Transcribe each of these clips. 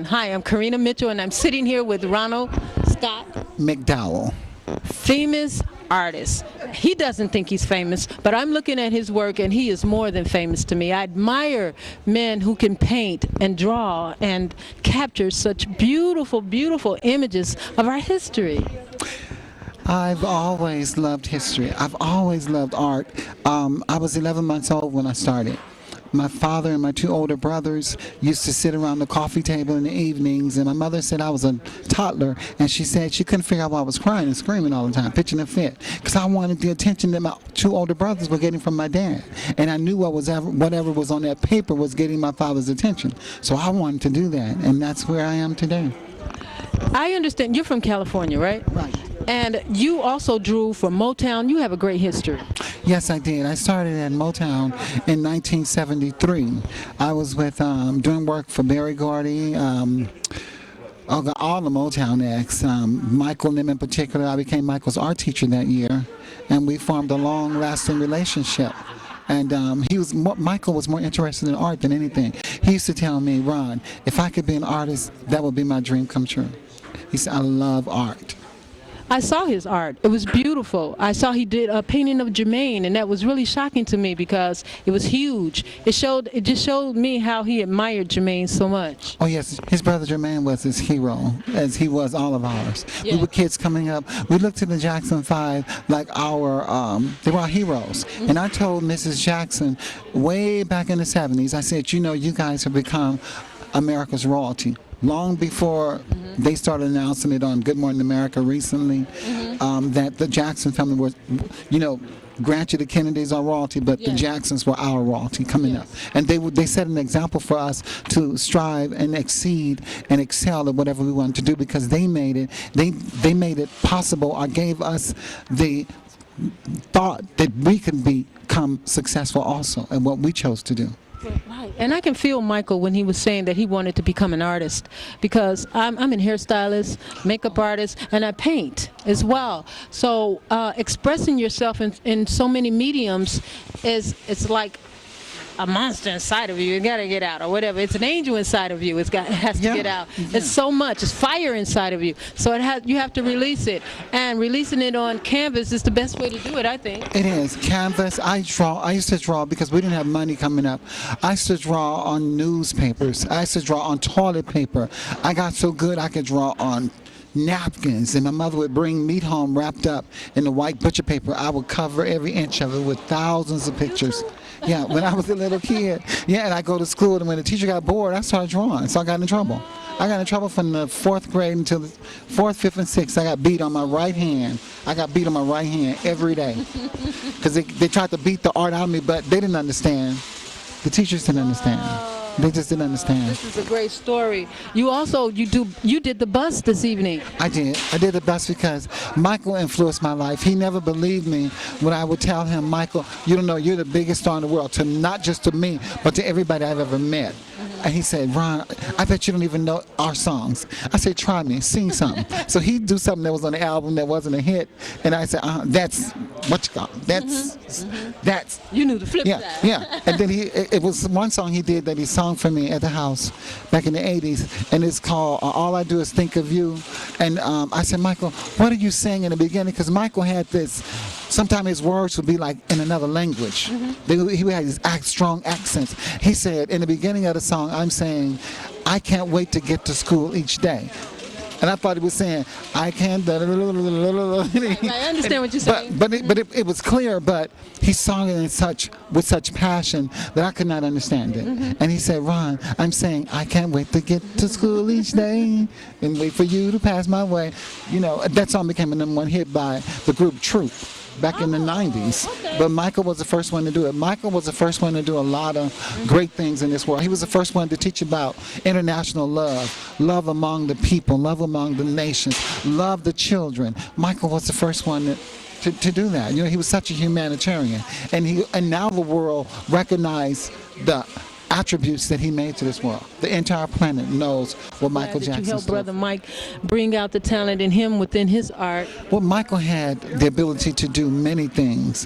Hi, I'm Karina Mitchell, and I'm sitting here with Ronald Scott, McDowell. famous artist. He doesn't think he's famous, but I'm looking at his work, and he is more than famous to me. I admire men who can paint and draw and capture such beautiful, beautiful images of our history. I've always loved history. I've always loved art. I was 11 months old when I started. My father and my two older brothers used to sit around the coffee table in the evenings, and my mother said I was a toddler, and she said she couldn't figure out why I was crying and screaming all the time, pitching a fit, because I wanted the attention that my two older brothers were getting from my dad, and I knew whatever was on that paper was getting my father's attention, so I wanted to do that, and that's where I am today. I understand you're from California, right? Right. And you also drew for Motown. You have a great history. Yes, I did. I started at Motown in 1973. I was with doing work for Berry Gordy, all the Motown acts. Michael and them in particular. I became Michael's art teacher that year, and we formed a long-lasting relationship. And Michael was more interested in art than anything. He used to tell me, Ron, if I could be an artist, that would be my dream come true. He said, I love art. I saw his art. It was beautiful. I saw he did a painting of Jermaine, and that was really shocking to me because it was huge. It just showed me how he admired Jermaine so much. Oh yes, his brother Jermaine was his hero, as he was all of ours. Yeah. We were kids coming up. We looked to the Jackson Five like they were our heroes. Mm-hmm. And I told Mrs. Jackson way back in the 70s, I said, you know, you guys have become America's royalty. Long before they started announcing it on Good Morning America recently, that the Jackson family was, you know, granted the Kennedys are royalty, but the Jacksons were our royalty coming up. And they set an example for us to strive and exceed and excel at whatever we wanted to do, because they made it, they made it possible, or gave us the thought that we could become successful also in what we chose to do. Right. And I can feel Michael when he was saying that he wanted to become an artist, because I'm a hairstylist, makeup artist, and I paint as well. So expressing yourself in so many mediums it's like a monster inside of you. You got to get out, or whatever. It's an angel inside of you. It has to get out. It's so much. It's fire inside of you. So you have to release it, and releasing it on canvas is the best way to do it, I think. It is. Canvas. I used to draw because we didn't have money coming up. I used to draw on newspapers. I used to draw on toilet paper. I got so good I could draw on napkins, and my mother would bring meat home wrapped up in the white butcher paper. I would cover every inch of it with thousands of pictures. Yeah, when I was a little kid. Yeah, and I go to school, and when the teacher got bored, I started drawing, so I got in trouble. I got in trouble from the 4th grade until the 4th, 5th, and 6th. I got beat on my right hand. I got beat on my right hand every day. Because they tried to beat the art out of me, but they didn't understand. The teachers didn't understand. They just didn't understand. This is a great story. You did the bus this evening. I did the best because Michael influenced my life. He never believed me when I would tell him, Michael, you don't know, you're the biggest star in the world, to not just to me, but to everybody I've ever met. And he said, Ron, I bet you don't even know our songs. I said, try me, sing something. So he'd do something that was on the album that wasn't a hit, and I said, that's what you got. That's. You knew the flip side. Yeah. And then it was one song he did that he sung for me at the house back in the 80s, and it's called All I Do Is Think of You. And I said, Michael, what are you saying in the beginning? Because Michael had this, sometimes his words would be like in another language. He had these strong accents. He said, in the beginning of the song, I'm saying, I can't wait to get to school each day. And I thought he was saying, I can't. I understand what you're saying. But it was clear, but he sung it with such passion that I could not understand it. And he said, Ron, I'm saying, I can't wait to get to school each day and wait for you to pass my way. You know, that song became a #1 hit by the group Troop back in the 90s. Okay. But Michael was the first one to do it. Michael was the first one to do a lot of great things in this world. He was the first one to teach about international love, love among the people, love among the nations, love the children. Michael was the first one to do that. You know, he was such a humanitarian. And now the world recognized the attributes that he made to this world. The entire planet knows what Michael Jackson You helped stood Brother Mike bring out the talent in him within his art. Well, Michael had the ability to do many things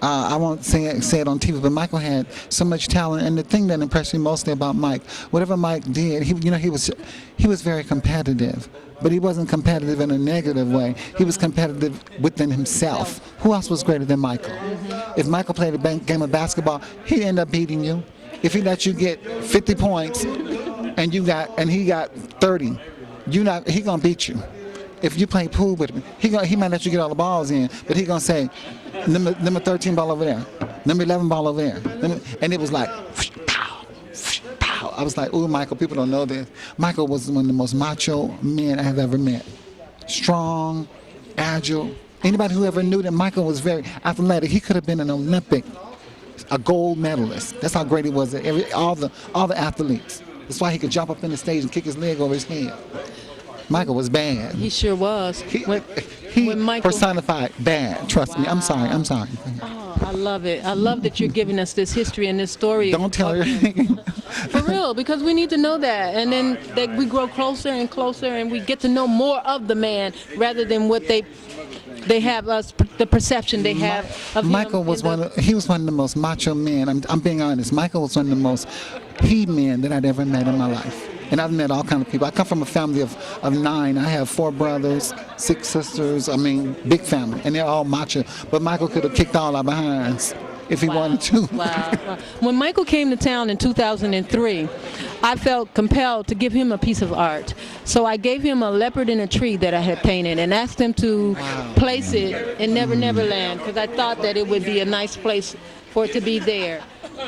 I won't say it on TV, but Michael had so much talent. And the thing that impressed me mostly about Mike, whatever Mike did, he was very competitive. But he wasn't competitive in a negative way. He was competitive within himself. Who else was greater than Michael? If Michael played a game of basketball, he'd end up beating you. If he let you get 50 points and he got 30, he gonna beat you. If you play pool with him, he might let you get all the balls in, but he gonna say, number 13 ball over there, number 11 ball over there, and it was like, pow, pow. I was like, ooh, Michael, people don't know this. Michael was one of the most macho men I have ever met. Strong, agile. Anybody who ever knew that Michael was very athletic, he could have been an Olympic, a gold medalist. That's how great he was at all the athletes. That's why he could jump up in the stage and kick his leg over his head. Michael was bad. He sure was. When Michael personified bad. Trust me. I'm sorry. Oh, I love it. I love that you're giving us this history and this story. Don't tell her. For real, because we need to know that, and then we grow closer and closer, and we get to know more of the man rather than what they have the perception they have of him. Michael was he was one of the most macho men. I'm being honest. Michael was one of the most men that I'd ever met in my life. And I've met all kinds of people. I come from a family of 9. I have 4 brothers, 6 sisters. I mean, big family. And they're all macho. But Michael could have kicked all our behinds if he wanted to. Wow. When Michael came to town in 2003, I felt compelled to give him a piece of art. So I gave him a leopard in a tree that I had painted and asked him to place it in Neverland because I thought that it would be a nice place for it to be there.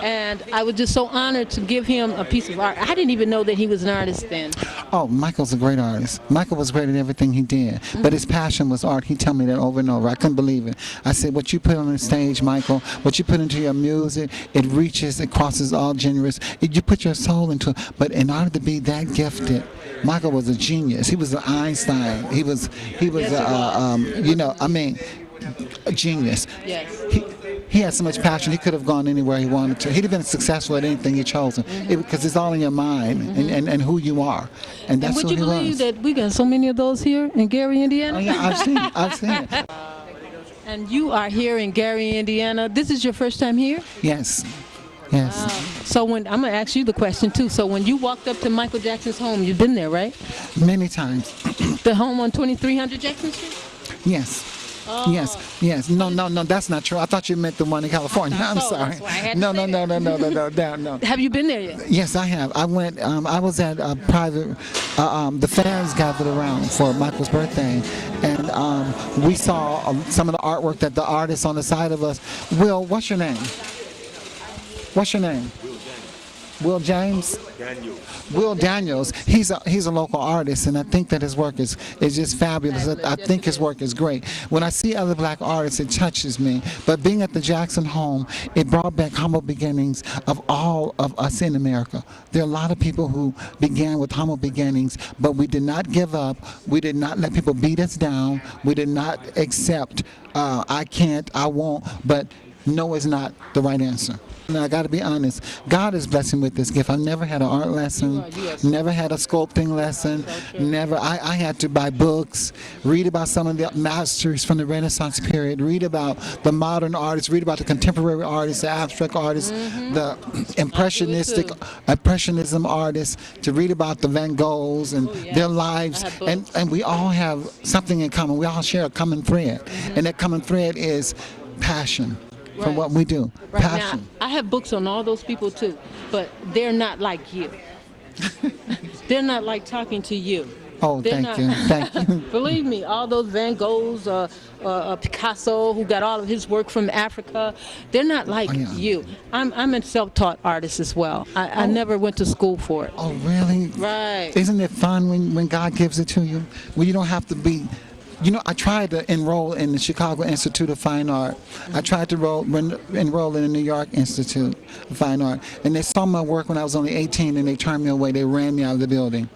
And I was just so honored to give him a piece of art. I didn't even know that he was an artist then. Oh, Michael's a great artist. Michael was great at everything he did, but his passion was art. He told me that over and over. I couldn't believe it. I said, what you put on the stage, Michael, what you put into your music, it crosses all genres. You put your soul into it. But in order to be that gifted, Michael was a genius. He was an Einstein. He was a genius. Yes. He had so much passion. He could have gone anywhere he wanted to. He'd have been successful at anything he chose, because it's all in your mind and who you are, and that's who he was. Would you believe that we got so many of those here in Gary, Indiana? Oh yeah, I've seen it. And you are here in Gary, Indiana. This is your first time here? Yes. Yes. Wow. So I'm going to ask you the question too. So when you walked up to Michael Jackson's home, you've been there, right? Many times. The home on 2300 Jackson Street? Yes. Oh. Yes. No, that's not true. I thought you meant the one in California. I'm sorry. That's why I had to No. say No. Have you been there yet? Yes, I have. I went. I was at a private. The fans gathered around for Michael's birthday, and we saw some of the artwork that the artists on the side of us. Will, what's your name? What's your name? Will James? Will Daniels. He's a local artist, and I think that his work is just fabulous. I think his work is great. When I see other black artists, it touches me. But being at the Jackson home, it brought back humble beginnings of all of us in America. There are a lot of people who began with humble beginnings, but we did not give up. We did not let people beat us down. We did not accept, I can't, I won't, but no is not the right answer. And I got to be honest, God is blessing with this gift. I never had an art lesson, never had a sculpting lesson, never. I had to buy books, read about some of the masters from the Renaissance period, read about the modern artists, read about the contemporary artists, the abstract artists, the impressionism artists, to read about the Van Goghs and their lives. And we all have something in common. We all share a common thread. And that common thread is passion. For what we do. Right. Passion. Now, I have books on all those people too, but they're not like you. They're not like talking to you. Oh, thank you. Believe me, all those Van Goghs, Picasso, who got all of his work from Africa, they're not like you. I'm a self-taught artist as well. I never went to school for it. Oh, really? Right. Isn't it fun when God gives it to you? Well, you don't have to be... I tried to enroll in the Chicago Institute of Fine Art. I tried to enroll in the New York Institute of Fine Art. And they saw my work when I was only 18 and they turned me away. They ran me out of the building.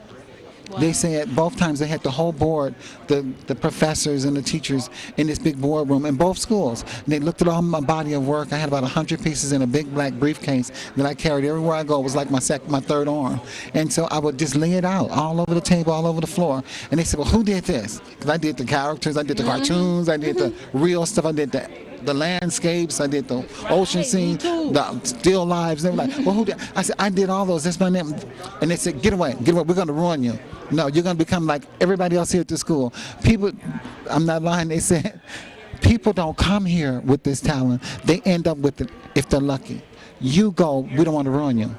Wow. They said both times they had the whole board, the professors and the teachers in this big boardroom in both schools. And they looked at all my body of work. I had about 100 pieces in a big black briefcase that I carried everywhere I go. It was like my third arm. And so I would just lay it out all over the table, all over the floor. And they said, well, who did this? Because I did the characters, I did the cartoons, I did the real stuff, I did the the landscapes. I did the ocean me scene, too. the still lives. They were like, well, who did? I said, I did all those. That's my name. And they said, get away, get away. We're going to ruin you. No, you're going to become like everybody else here at the school. People, I'm not lying. They said, people don't come here with this talent. They end up with it if they're lucky. You go, we don't want to ruin you.